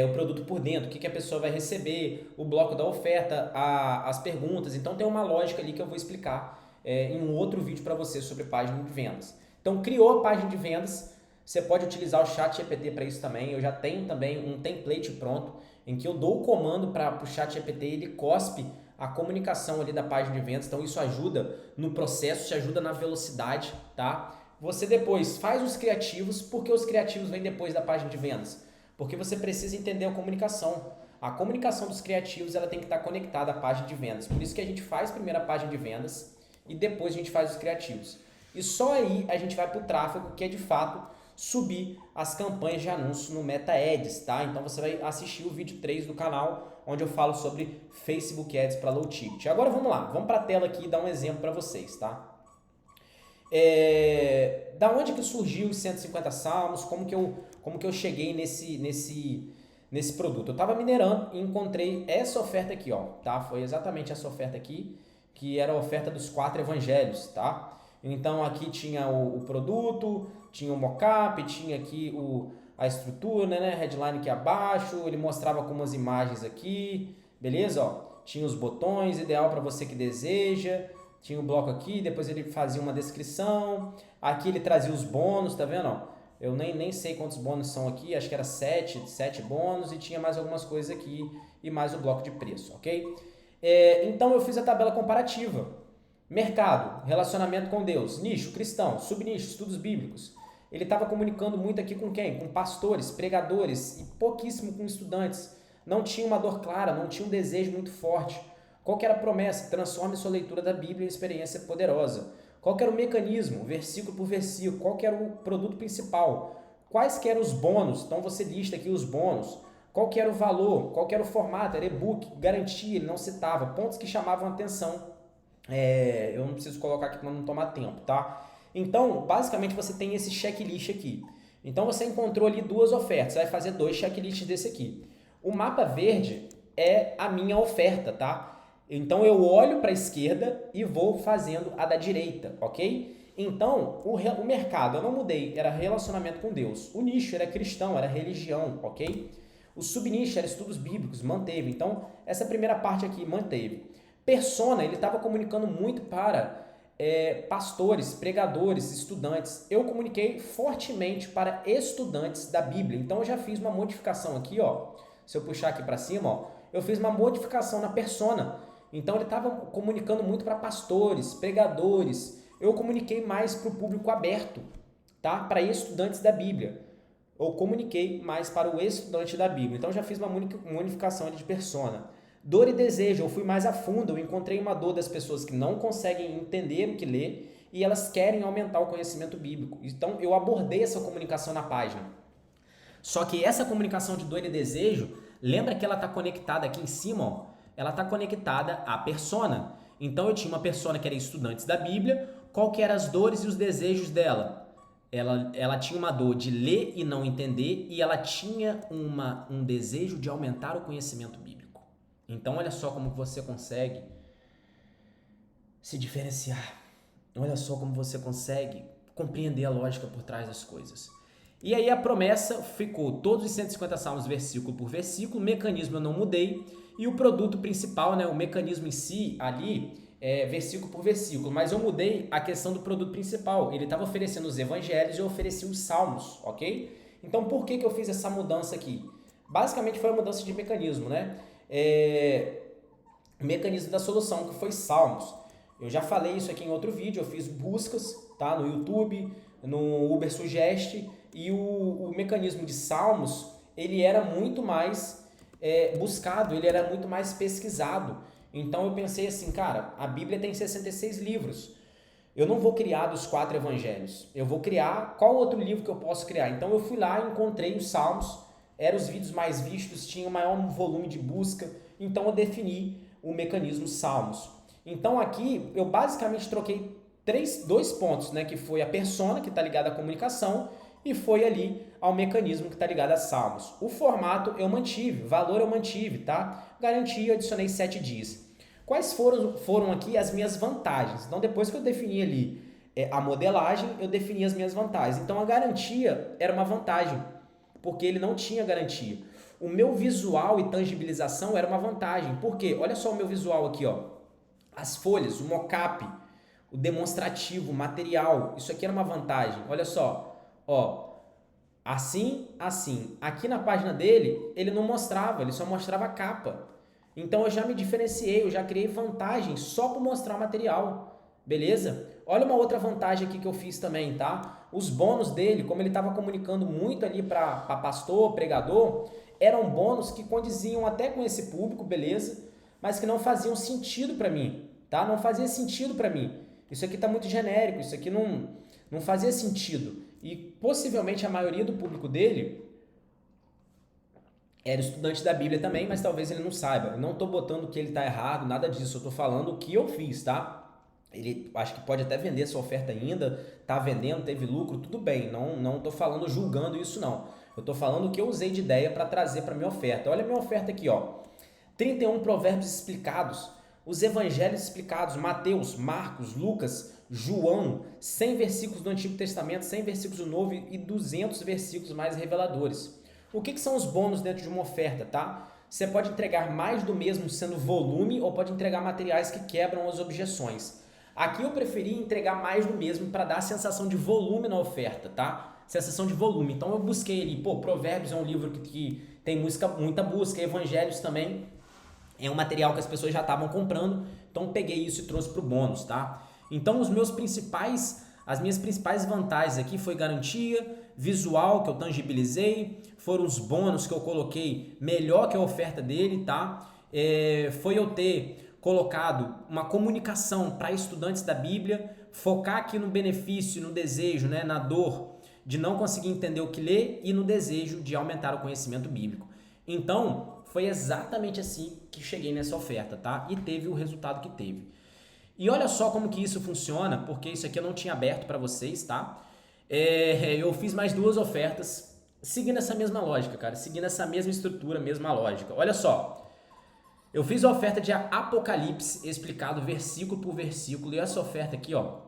o produto por dentro, o que a pessoa vai receber, o bloco da oferta, as perguntas. Então tem uma lógica ali que eu vou explicar em um outro vídeo para você sobre página de vendas. Então criou a página de vendas, você pode utilizar o ChatGPT para isso também. Eu já tenho também um template pronto em que eu dou o comando para o ChatGPT e ele cospe a comunicação ali da página de vendas. Então isso ajuda no processo, te ajuda na velocidade, tá? Você depois faz os criativos, porque os criativos vêm depois da página de vendas. Porque você precisa entender a comunicação. A comunicação dos criativos ela tem que estar conectada à página de vendas. Por isso que a gente faz primeiro a página de vendas e depois a gente faz os criativos. E só aí a gente vai para o tráfego, que é de fato subir as campanhas de anúncio no Meta Ads, tá? Então você vai assistir o vídeo 3 do canal, onde eu falo sobre Facebook Ads para low ticket. Agora vamos lá, vamos para a tela aqui e dar um exemplo para vocês, tá? Da onde que surgiu os 150 salmos, como que eu cheguei nesse produto. Eu estava minerando e encontrei essa oferta aqui, ó, tá? Foi exatamente essa oferta aqui, que era a oferta dos 4 evangelhos, tá? Então aqui tinha o produto, tinha o mockup, tinha aqui a estrutura, né? Headline aqui abaixo, ele mostrava com umas imagens aqui, beleza? Ó, tinha os botões, ideal para você que deseja. Tinha o bloco aqui, depois ele fazia uma descrição. Aqui ele trazia os bônus, tá vendo? Eu nem sei quantos bônus são aqui, acho que era 7 bônus e tinha mais algumas coisas aqui e mais o bloco de preço, ok? Então eu fiz a tabela comparativa. Mercado, relacionamento com Deus, nicho, cristão, subnicho, estudos bíblicos. Ele estava comunicando muito aqui com quem? Com pastores, pregadores e pouquíssimo com estudantes. Não tinha uma dor clara, não tinha um desejo muito forte. Qual que era a promessa? Transforme sua leitura da Bíblia em experiência poderosa. Qual que era o mecanismo? Versículo por versículo. Qual que era o produto principal? Quais que eram os bônus? Então você lista aqui os bônus. Qual que era o valor? Qual que era o formato? Era e-book, garantia, ele não citava. Pontos que chamavam a atenção. Eu não preciso colocar aqui para não tomar tempo, tá? Então, basicamente você tem esse checklist aqui. Então você encontrou ali 2 ofertas, você vai fazer 2 checklists desse aqui. O mapa verde é a minha oferta, tá? Então eu olho para a esquerda e vou fazendo a da direita, ok? Então o mercado eu não mudei, era relacionamento com Deus. O nicho era cristão, era religião, ok? O subnicho era estudos bíblicos, manteve. Então essa primeira parte aqui manteve. Persona, ele estava comunicando muito para pastores, pregadores, estudantes. Eu comuniquei fortemente para estudantes da Bíblia. Então eu já fiz uma modificação aqui, ó. Se eu puxar aqui para cima, ó, eu fiz uma modificação na persona. Então ele estava comunicando muito para pastores, pregadores. Eu comuniquei mais para o público aberto, tá? Para estudantes da Bíblia. ou comuniquei mais para o estudante da Bíblia. Então já fiz uma unificação ali de persona. Dor e desejo, eu fui mais a fundo, eu encontrei uma dor das pessoas que não conseguem entender o que lê e elas querem aumentar o conhecimento bíblico. Então eu abordei essa comunicação na página. Só que essa comunicação de dor e desejo, lembra que ela está conectada aqui em cima, ó? Ela está conectada à persona. Então eu tinha uma persona que era estudantes da Bíblia, qual que eram as dores e os desejos dela? Ela tinha uma dor de ler e não entender e ela tinha um desejo de aumentar o conhecimento bíblico. Então olha só como você consegue se diferenciar. Olha só como você consegue compreender a lógica por trás das coisas. E aí a promessa ficou todos os 150 salmos versículo por versículo, o mecanismo eu não mudei e o produto principal, né, o mecanismo em si ali é versículo por versículo, mas eu mudei a questão do produto principal. Ele estava oferecendo os evangelhos e eu ofereci os salmos, ok? Então por que eu fiz essa mudança aqui? Basicamente foi a mudança de mecanismo, né? O mecanismo da solução, que foi salmos. Eu já falei isso aqui em outro vídeo, eu fiz buscas, tá, no YouTube, no Uber Suggest, e o mecanismo de salmos, ele era muito mais buscado, ele era muito mais pesquisado. Então eu pensei assim, cara, a Bíblia tem 66 livros, eu não vou criar dos 4 evangelhos, eu vou criar, qual outro livro que eu posso criar? Então eu fui lá e encontrei os salmos, eram os vídeos mais vistos, tinha o maior volume de busca, então eu defini o mecanismo salmos. Então aqui eu basicamente troquei dois pontos, né, que foi a persona, que está ligada à comunicação, e foi ali ao mecanismo que está ligado a salmos. O formato eu mantive, valor eu mantive, tá? Garantia eu adicionei 7 dias. Quais foram aqui as minhas vantagens? Então depois que eu defini ali a modelagem, eu defini as minhas vantagens. Então a garantia era uma vantagem, porque ele não tinha garantia. O meu visual e tangibilização era uma vantagem. Por quê? Olha só o meu visual aqui, ó. As folhas, o mockup, o demonstrativo, o material, isso aqui era uma vantagem. Olha só, ó, assim, assim. Aqui na página dele, ele não mostrava, ele só mostrava a capa. Então eu já me diferenciei, eu já criei vantagem só por mostrar o material, beleza? Olha uma outra vantagem aqui que eu fiz também, tá? Os bônus dele, como ele estava comunicando muito ali para pastor, pregador, eram bônus que condiziam até com esse público, beleza? Mas que não faziam sentido para mim, tá? Não fazia sentido para mim. Isso aqui está muito genérico, isso aqui não fazia sentido. E possivelmente a maioria do público dele era estudante da Bíblia também, mas talvez ele não saiba. Eu não estou botando que ele está errado, nada disso. Eu estou falando o que eu fiz, tá? Ele acho que pode até vender sua oferta ainda, tá vendendo, teve lucro, tudo bem. Não estou falando julgando isso não. Eu estou falando o que eu usei de ideia para trazer para minha oferta. Olha a minha oferta aqui, ó. 31 provérbios explicados, os evangelhos explicados, Mateus, Marcos, Lucas, João, 100 versículos do Antigo Testamento, 100 versículos do Novo e 200 versículos mais reveladores. O que são os bônus dentro de uma oferta, tá? Você pode entregar mais do mesmo sendo volume ou pode entregar materiais que quebram as objeções. Aqui eu preferi entregar mais do mesmo para dar a sensação de volume na oferta, tá? Sensação de volume. Então eu busquei ali, Provérbios é um livro que tem muita busca, Evangelhos também é um material que as pessoas já estavam comprando, então peguei isso e trouxe para o bônus, tá? Então as minhas principais vantagens aqui foi garantia, visual que eu tangibilizei, foram os bônus que eu coloquei melhor que a oferta dele, tá? Foi eu ter colocado uma comunicação para estudantes da Bíblia, focar aqui no benefício, no desejo, né, na dor de não conseguir entender o que ler e no desejo de aumentar o conhecimento bíblico. Então, foi exatamente assim que cheguei nessa oferta, tá? E teve o resultado que teve. E olha só como que isso funciona, porque isso aqui eu não tinha aberto para vocês, tá? Eu fiz mais 2 ofertas seguindo essa mesma lógica, cara. Seguindo essa mesma estrutura, mesma lógica. Olha só. Eu fiz a oferta de Apocalipse explicado versículo por versículo. E essa oferta aqui, ó,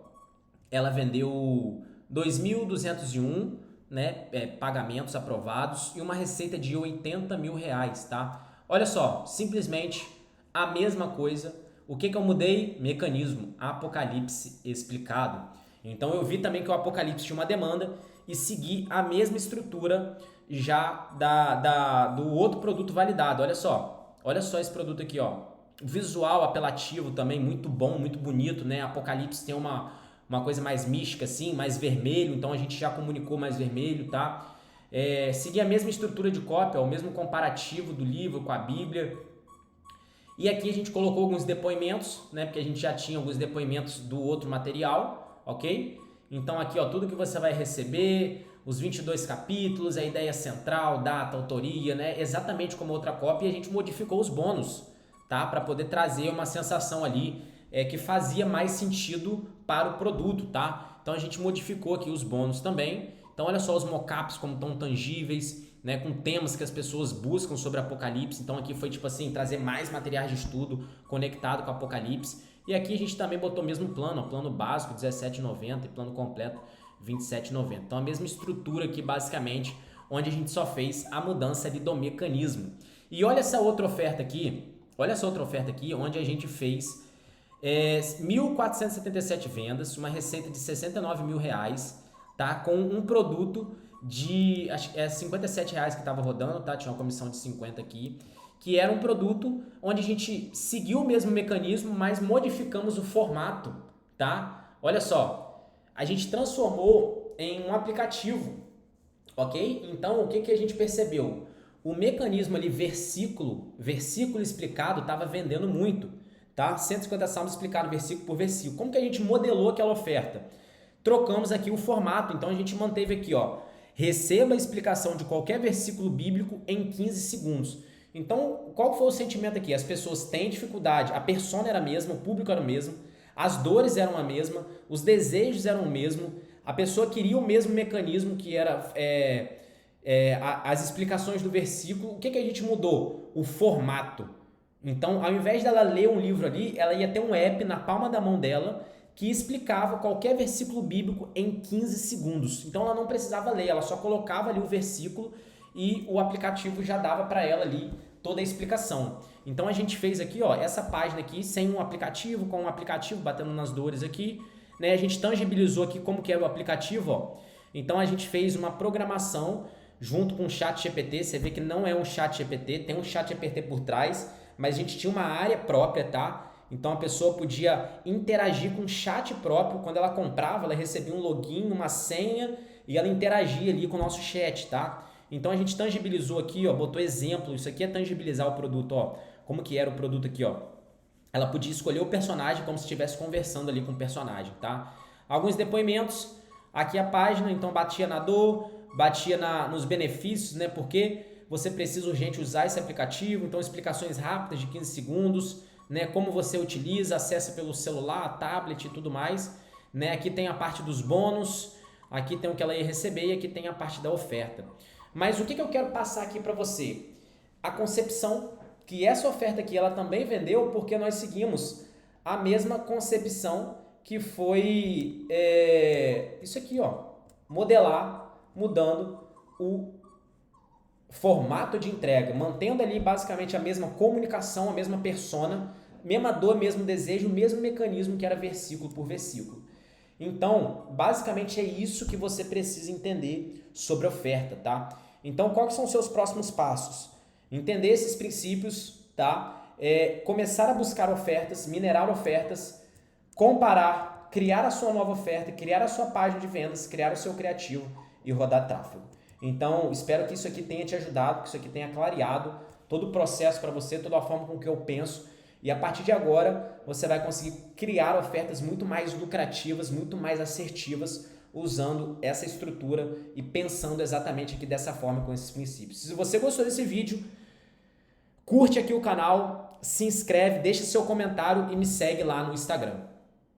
ela vendeu 2.201, né, pagamentos aprovados e uma receita de R$80 mil, tá? Olha só, simplesmente a mesma coisa. O que eu mudei? Mecanismo, Apocalipse explicado. Então eu vi também que o Apocalipse tinha uma demanda e segui a mesma estrutura já do outro produto validado. Olha só esse produto aqui, ó. Visual apelativo também, muito bom, muito bonito, né? Apocalipse tem uma coisa mais mística assim, mais vermelho, então a gente já comunicou mais vermelho, tá? seguir a mesma estrutura de cópia, o mesmo comparativo do livro com a Bíblia. E aqui a gente colocou alguns depoimentos, né? Porque a gente já tinha alguns depoimentos do outro material, ok? Então aqui, ó, tudo que você vai receber, os 22 capítulos, a ideia central, data, autoria, né? Exatamente como outra cópia, e a gente modificou os bônus, tá? Para poder trazer uma sensação ali que fazia mais sentido para o produto, tá? Então a gente modificou aqui os bônus também. Então olha só os mockups como tão tangíveis, né, com temas que as pessoas buscam sobre Apocalipse. Então aqui foi tipo assim, trazer mais materiais de estudo conectado com Apocalipse. E aqui a gente também botou o mesmo plano, ó, plano básico R$17,90 e plano completo R$27,90. Então a mesma estrutura aqui basicamente, onde a gente só fez a mudança ali do mecanismo. E olha essa outra oferta aqui, onde a gente fez 1.477 vendas, uma receita de R$69 mil, tá? Com um produto de R$57 que estava rodando, tá? Tinha uma comissão de 50 aqui, que era um produto onde a gente seguiu o mesmo mecanismo, mas modificamos o formato, tá? Olha só, a gente transformou em um aplicativo, ok? Então, o que a gente percebeu? O mecanismo ali, versículo explicado, estava vendendo muito, tá? 150 salmos explicado versículo por versículo. Como que a gente modelou aquela oferta? Trocamos aqui o formato, então a gente manteve aqui, ó, receba a explicação de qualquer versículo bíblico em 15 segundos. Então, qual foi o sentimento aqui? As pessoas têm dificuldade, a persona era a mesma, o público era o mesmo, as dores eram a mesma, os desejos eram o mesmo, a pessoa queria o mesmo mecanismo que era as explicações do versículo. O que a gente mudou? O formato. Então, ao invés dela ler um livro ali, ela ia ter um app na palma da mão dela que explicava qualquer versículo bíblico em 15 segundos. Então ela não precisava ler, ela só colocava ali o versículo e o aplicativo já dava para ela ali toda a explicação. Então a gente fez aqui, ó, essa página aqui sem um aplicativo, com um aplicativo batendo nas dores aqui, né? A gente tangibilizou aqui como que era o aplicativo, ó. Então a gente fez uma programação junto com o ChatGPT. Você vê que não é um ChatGPT, tem um ChatGPT por trás, mas a gente tinha uma área própria, tá? Então a pessoa podia interagir com o chat próprio. Quando ela comprava, ela recebia um login, uma senha e ela interagia ali com o nosso chat, tá? Então a gente tangibilizou aqui, ó, botou exemplo. Isso aqui é tangibilizar o produto, ó. Como que era o produto aqui, ó? Ela podia escolher o personagem como se estivesse conversando ali com o personagem, tá? Alguns depoimentos, aqui a página, então batia na dor, batia nos benefícios, né? Porque você precisa urgente usar esse aplicativo, então explicações rápidas de 15 segundos, né, como você utiliza, acessa pelo celular, tablet e tudo mais, né? Aqui tem a parte dos bônus, aqui tem o que ela ia receber e aqui tem a parte da oferta. Mas o que eu quero passar aqui para você? A concepção que essa oferta aqui ela também vendeu porque nós seguimos a mesma concepção que foi isso aqui, ó, modelar, mudando o formato de entrega, mantendo ali basicamente a mesma comunicação, a mesma persona, mesma dor, mesmo desejo, mesmo mecanismo que era versículo por versículo. Então, basicamente é isso que você precisa entender sobre oferta, tá? Então, quais são os seus próximos passos? Entender esses princípios, tá? Começar a buscar ofertas, minerar ofertas, comparar, criar a sua nova oferta, criar a sua página de vendas, criar o seu criativo e rodar tráfego. Então, espero que isso aqui tenha te ajudado, que isso aqui tenha clareado todo o processo para você, toda a forma com que eu penso. E a partir de agora, você vai conseguir criar ofertas muito mais lucrativas, muito mais assertivas, usando essa estrutura e pensando exatamente aqui dessa forma, com esses princípios. Se você gostou desse vídeo, curte aqui o canal, se inscreve, deixa seu comentário e me segue lá no Instagram.